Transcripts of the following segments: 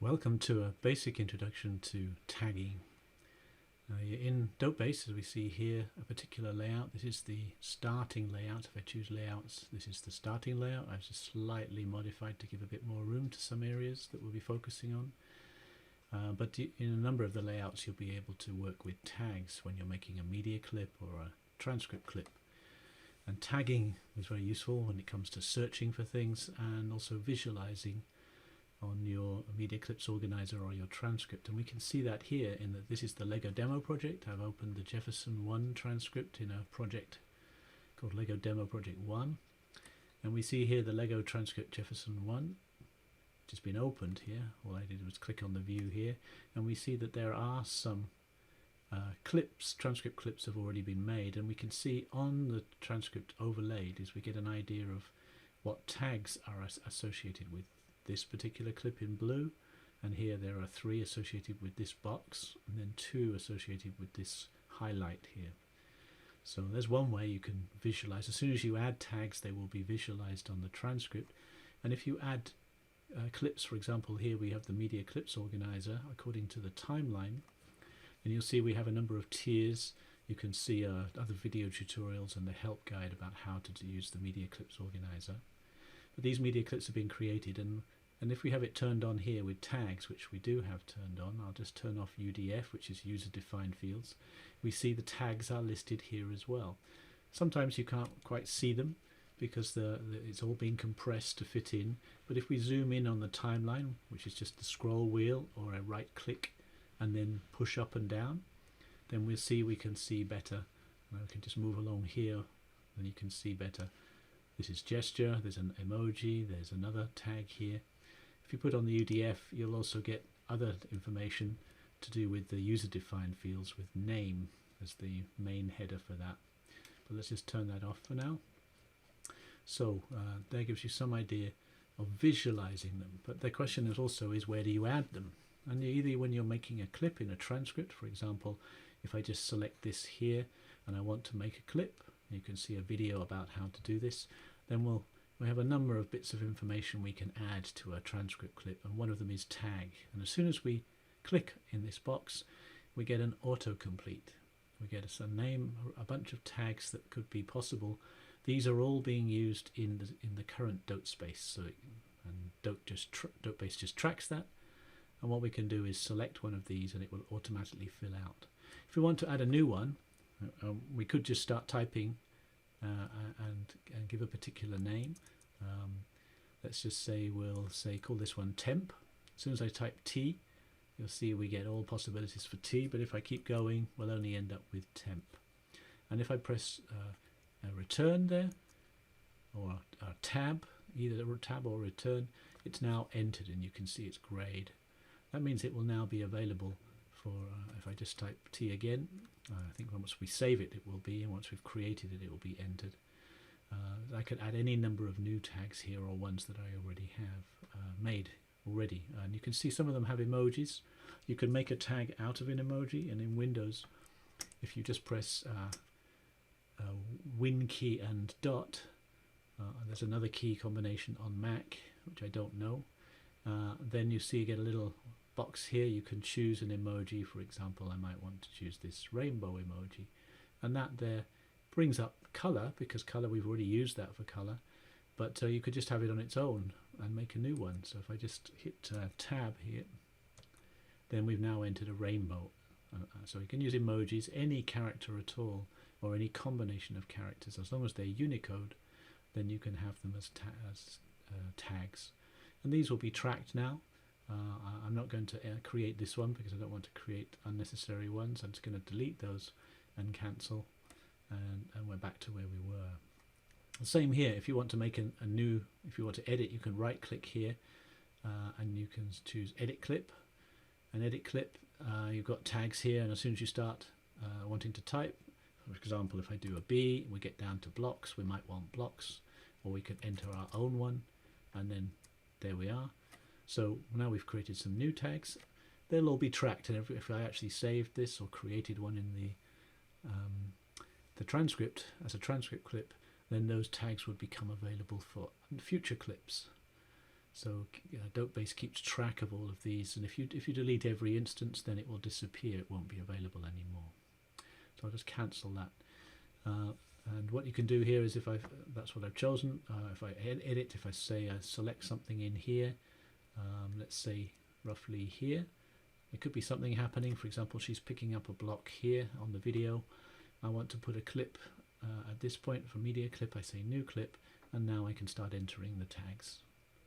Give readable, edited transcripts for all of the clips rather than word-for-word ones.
Welcome to a basic introduction to tagging. You're in DOTEbase, as we see here, a particular layout. This is the starting layout. If I choose layouts, this is the starting layout. I've just slightly modified to give a bit more room to some areas that we'll be focusing on. But in a number of the layouts, you'll be able to work with tags when you're making a media clip or a transcript clip. And tagging is very useful when it comes to searching for things and also visualizing on your media clips organizer or your transcript. And we can see that here in that this is the Lego demo project. I've opened the Jefferson 1 transcript in a project called Lego Demo Project 1. And we see here the Lego transcript Jefferson 1, which has been opened here. All I did was click on the view here, and we see that there are some transcript clips have already been made, and we can see on the transcript overlaid we get an idea of what tags are associated with this particular clip in blue, and here there are 3 associated with this box and then 2 associated with this highlight here. So there's one way you can visualize. As soon as you add tags, they will be visualized on the transcript. And if you add clips, for example, here we have the media clips organizer according to the timeline, and you'll see we have a number of tiers. You can see other video tutorials and the help guide about how to use the media clips organizer. But these media clips have been created, and if we have it turned on here with tags, which we do have turned on, I'll just turn off UDF, which is user defined fields. We see the tags are listed here as well. Sometimes you can't quite see them because it's all being compressed to fit in, but if we zoom in on the timeline, which is just the scroll wheel or a right click and then push up and down, then we can see better. And I can just move along here and you can see better. This is gesture, there's an emoji, there's another tag here. If you put on the UDF, you'll also get other information to do with the user-defined fields with name as the main header for that. But let's just turn that off for now. So that gives you some idea of visualizing them. But the question is also where do you add them? And either when you're making a clip in a transcript, for example, if I just select this here and I want to make a clip, you can see a video about how to do this, then we have a number of bits of information we can add to a transcript clip, and one of them is tag. And as soon as we click in this box, we get an autocomplete. We get a name, a bunch of tags that could be possible. These are all being used in the current DOTEbase, so DOTEbase just tracks that. And what we can do is select one of these and it will automatically fill out. If we want to add a new one, we could just start typing and give a particular name. Let's just say call this one temp. As soon as I type T, you'll see we get all possibilities for T, but if I keep going, we'll only end up with temp. And if I press a return there, or a tab, either a tab or return, it's now entered and you can see it's grayed. That means it will now be available for, if I just type T again, I think once we save it, it will be, and once we've created it, it will be entered. I could add any number of new tags here or ones that I already have made already. And you can see some of them have emojis. You can make a tag out of an emoji, and in Windows, if you just press Win key and dot, there's another key combination on Mac, which I don't know, then you see you get a little box here. You can choose an emoji. For example, I might want to choose this rainbow emoji, and that there brings up color, because color, we've already used that for color, but you could just have it on its own and make a new one. So if I just hit tab here, then we've now entered a rainbow. So you can use emojis, any character at all, or any combination of characters. As long as they're Unicode, then you can have them as tags, and these will be tracked now. I'm not going to create this one because I don't want to create unnecessary ones. I'm just going to delete those and cancel, and we're back to where we were. The same here. If you want to make a new, if you want to edit, you can right click here and you can choose edit clip. And edit clip, you've got tags here, and as soon as you start wanting to type, for example, if I do a B, we get down to blocks. We might want blocks, or we could enter our own one, and then there we are. So now we've created some new tags. They'll all be tracked, and if I actually saved this or created one in the transcript as a transcript clip, then those tags would become available for future clips. So DOTEbase keeps track of all of these, and if you delete every instance, then it will disappear. It won't be available anymore. So I'll just cancel that. And what you can do here is, that's what I've chosen. If I edit, if I say I select something in here, let's say roughly here, it could be something happening. For example, she's picking up a block here on the video. I want to put a clip at this point. For media clip, I say new clip, and now I can start entering the tags.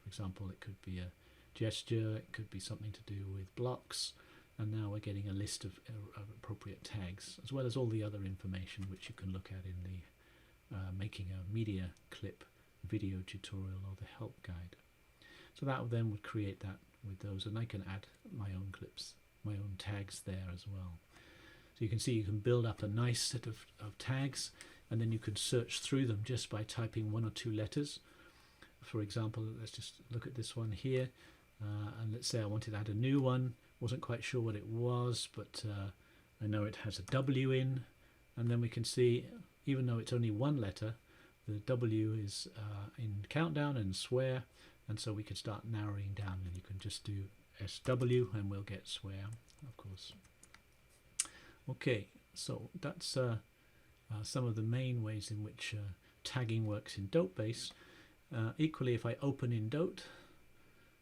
For example, it could be a gesture, it could be something to do with blocks, and now we're getting a list of appropriate tags, as well as all the other information which you can look at in the making a media clip video tutorial or the help guide. So that then would create that with those, and I can add my own clips, my own tags there as well. So you can see you can build up a nice set of tags, and then you can search through them just by typing 1 or 2 letters. For example, let's just look at this one here, and let's say I wanted to add a new one. Wasn't quite sure what it was, but I know it has a W in, and then we can see, even though it's only 1 letter, the W is in countdown and swear, and so we can start narrowing down, and you can just do SW and we'll get swear, of course. Okay, so that's some of the main ways in which tagging works in DOTEbase. Equally, if I open in Dote,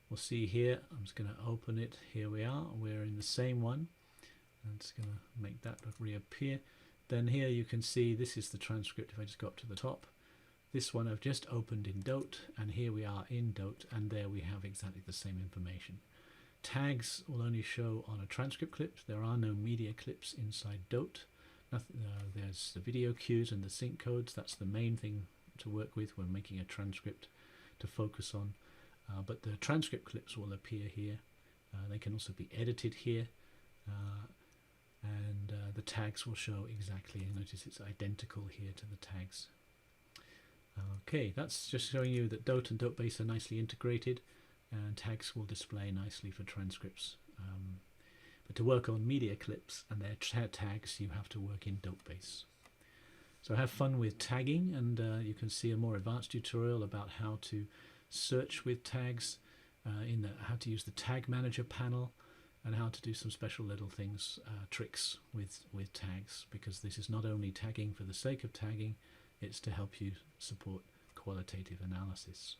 we'll see here, I'm just going to open it, here we are, we're in the same one. I'm just going to make that reappear. Then here you can see this is the transcript. If I just go up to the top, this one I've just opened in Dote, and here we are in Dote, and there we have exactly the same information. Tags will only show on a transcript clip. There are no media clips inside Dote. There's the video cues and the sync codes. That's the main thing to work with when making a transcript to focus on. But the transcript clips will appear here. They can also be edited here. And the tags will show exactly. Notice it's identical here to the tags. Okay, that's just showing you that Dote and DOTEbase are nicely integrated, and tags will display nicely for transcripts. But to work on media clips and their tags, you have to work in DOTEbase. So have fun with tagging, and you can see a more advanced tutorial about how to search with tags, how to use the tag manager panel, and how to do some special little things, tricks with tags, because this is not only tagging for the sake of tagging, it's to help you support qualitative analysis.